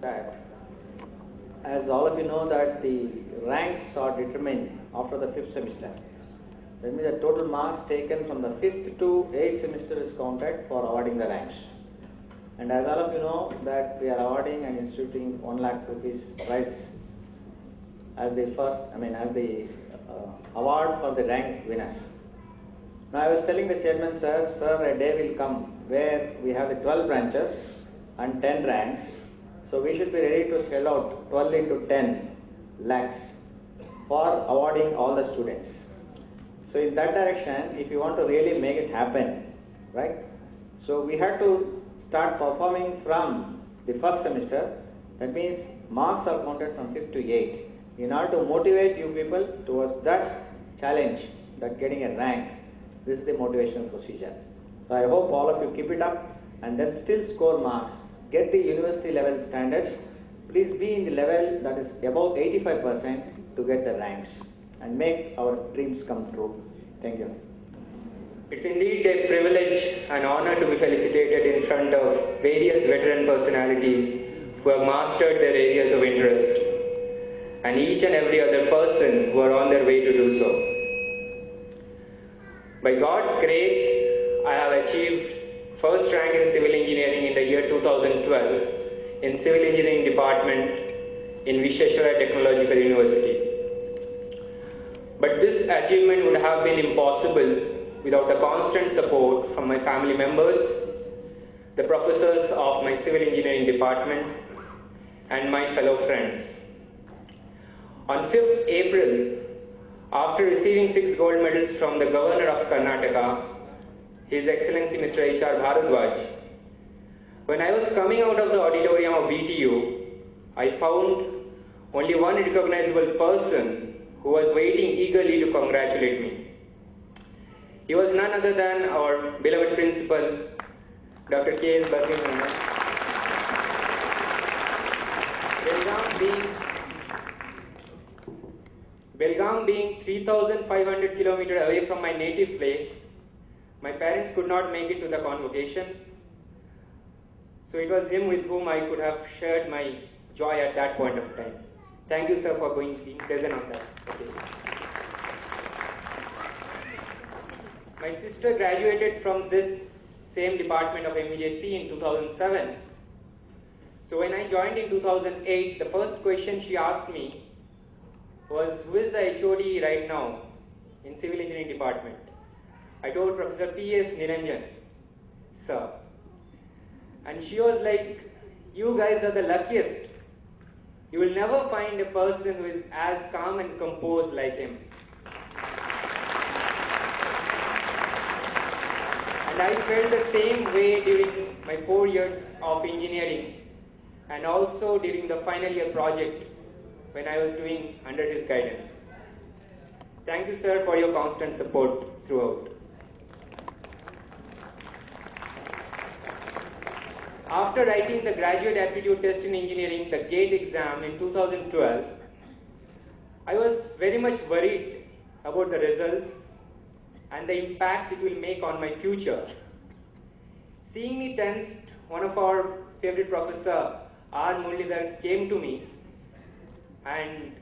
That, as all of you know, that the ranks are determined after the fifth semester. That means the total marks taken from the fifth to eighth semester is counted for awarding the ranks. And as all of you know, that we are awarding and instituting 1 lakh rupees prize as the first, as the award for the rank winners. Now I was telling the chairman, sir, a day will come where we have the 12 branches and 10 ranks. So we should be ready to shell out 12 into 10 lakhs for awarding all the students. So in that direction, if you want to really make it happen, right? So we had to start performing from the first semester. That means marks are counted from 5th to 8th. In order to motivate you people towards that challenge, that getting a rank, this is the motivational procedure. So I hope all of you keep it up and then still score marks. Get the university level standards. Please be in the level that is above 85% to get the ranks and make our dreams come true. Thank you. It's indeed a privilege and honor to be felicitated in front of various veteran personalities who have mastered their areas of interest, and each and every other person who are on their way to do so. By God's grace, I have achieved first rank in civil engineering in the year 2012 in Civil Engineering Department in Visvesvaraya Technological University. But this achievement would have been impossible without the constant support from my family members, the professors of my civil engineering department, and my fellow friends. On 5th April, after receiving 6 gold medals from the Governor of Karnataka, His Excellency Mr. H.R. Bharadwaj, when I was coming out of the auditorium of VTU, I found only one recognizable person who was waiting eagerly to congratulate me. He was none other than our beloved principal, Dr. K.S. Badrinath. Belgaum being 3,500 kilometers away from my native place, my parents could not make it to the convocation. So it was him with whom I could have shared my joy at that point of time. Thank you, sir, for being present on that occasion. My sister graduated from this same department of MVJC in 2007. So when I joined in 2008, the first question she asked me was, who is the HOD right now in Civil Engineering Department? I told Professor P.S. Niranjan, sir. And she was like, you guys are the luckiest. You will never find a person who is as calm and composed like him. And I felt the same way during my 4 years of engineering and also during the final year project when I was doing under his guidance. Thank you, sir, for your constant support throughout. After writing the graduate aptitude test in engineering, the GATE exam in 2012, I was very much worried about the results and the impacts it will make on my future. Seeing me tensed, one of our favorite professor, R. Muralidhar, came to me and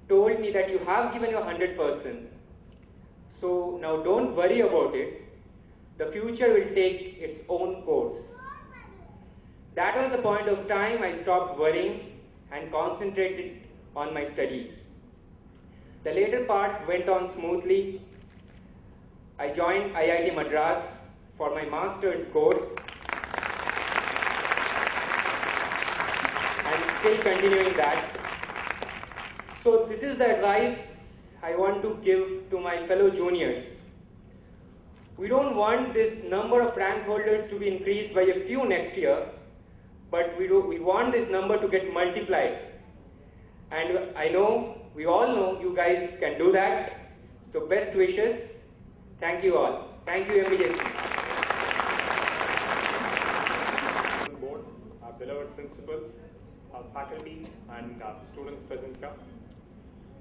told me that you have given your 100%. So now don't worry about it. The future will take its own course. That was the point of time I stopped worrying and concentrated on my studies. The later part went on smoothly. I joined IIT Madras for my master's course and still continuing that. So this is the advice I want to give to my fellow juniors. We don't want this number of rank holders to be increased by a few next year, but we want this number to get multiplied. And we all know you guys can do that. So best wishes. Thank you all. Thank you, MVJC. Board, our beloved principal, our faculty and students present here.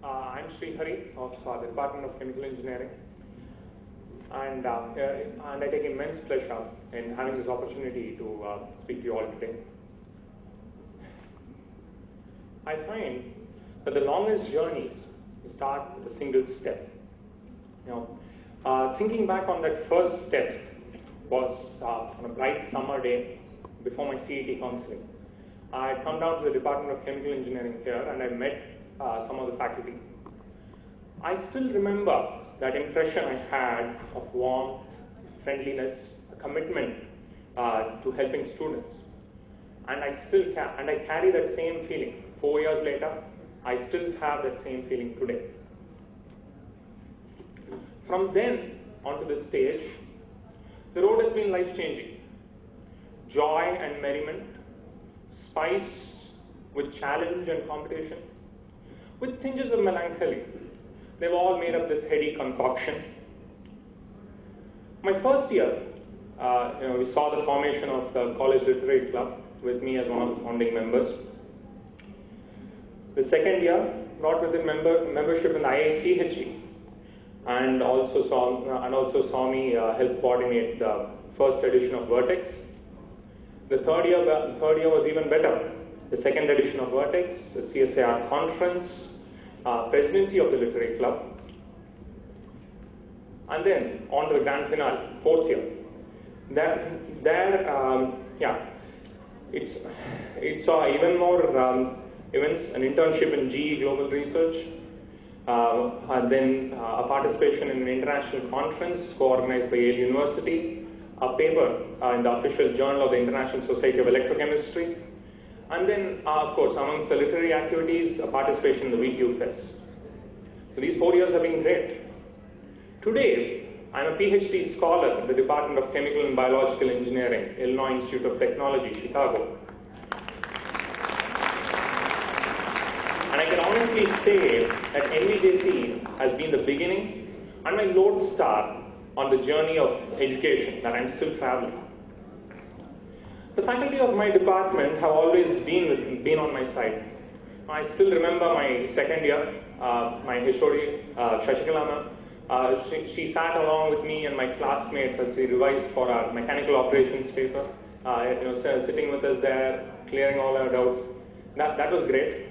I'm Sri Hari of the Department of Chemical Engineering, and I take immense pleasure in having this opportunity to speak to you all today. I find that the longest journeys start with a single step. Thinking back on that first step was on a bright summer day before my CET counseling. I had come down to the Department of Chemical Engineering here and I met some of the faculty. I still remember that impression I had of warmth, friendliness, a commitment to helping students. And I carry that same feeling. 4 years later, I still have that same feeling today. From then onto this stage, the road has been life-changing. Joy and merriment, spiced with challenge and competition, with tinges of melancholy. They've all made up this heady concoction. My first year, we saw the formation of the College Literary Club with me as one of the founding members. The second year brought with it membership in the IICHE, and also saw me help coordinate the first edition of Vertex. The third year was even better. The second edition of Vertex, the CSIR conference, presidency of the Literary Club, and then on to the grand finale, fourth year. It saw even more events, an internship in GE Global Research, and then a participation in an international conference co-organized by Yale University, a paper in the official journal of the International Society of Electrochemistry, and then, of course, amongst the literary activities, a participation in the VTU Fest. So these 4 years have been great. Today, I'm a PhD scholar at the Department of Chemical and Biological Engineering, Illinois Institute of Technology, Chicago. And I can honestly say that NVJC has been the beginning and my lodestar on the journey of education that I'm still traveling. The faculty of my department have always been on my side. I still remember my second year, my HOD, Shashikala, she sat along with me and my classmates as we revised for our mechanical operations paper, sitting with us there, clearing all our doubts. That was great.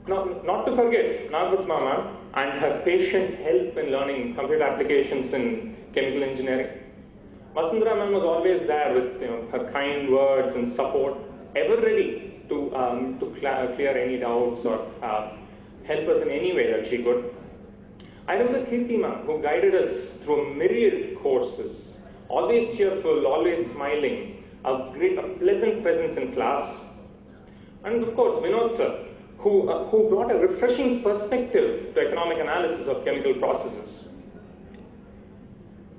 Not to forget Nagput Mama and her patient help in learning computer applications in chemical engineering. Vasundhara ma'am was always there with her kind words and support, ever ready to clear any doubts or help us in any way that she could. I remember Kirti ma'am, who guided us through a myriad courses, always cheerful, always smiling, a pleasant presence in class. And of course, Vinod sir, who brought a refreshing perspective to economic analysis of chemical processes.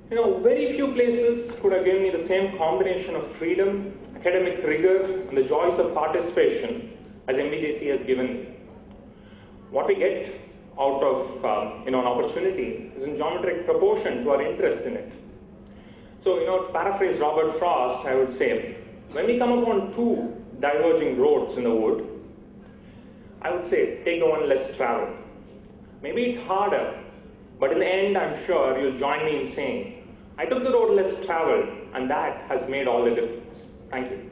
Very few places could have given me the same combination of freedom, academic rigor, and the joys of participation as MVJC has given me. What we get out of an opportunity is in geometric proportion to our interest in it. So, to paraphrase Robert Frost, I would say, when we come upon two diverging roads in the wood, I would say, take the one less traveled. Maybe it's harder, but in the end, I'm sure you'll join me in saying, I took the road less traveled, and that has made all the difference. Thank you.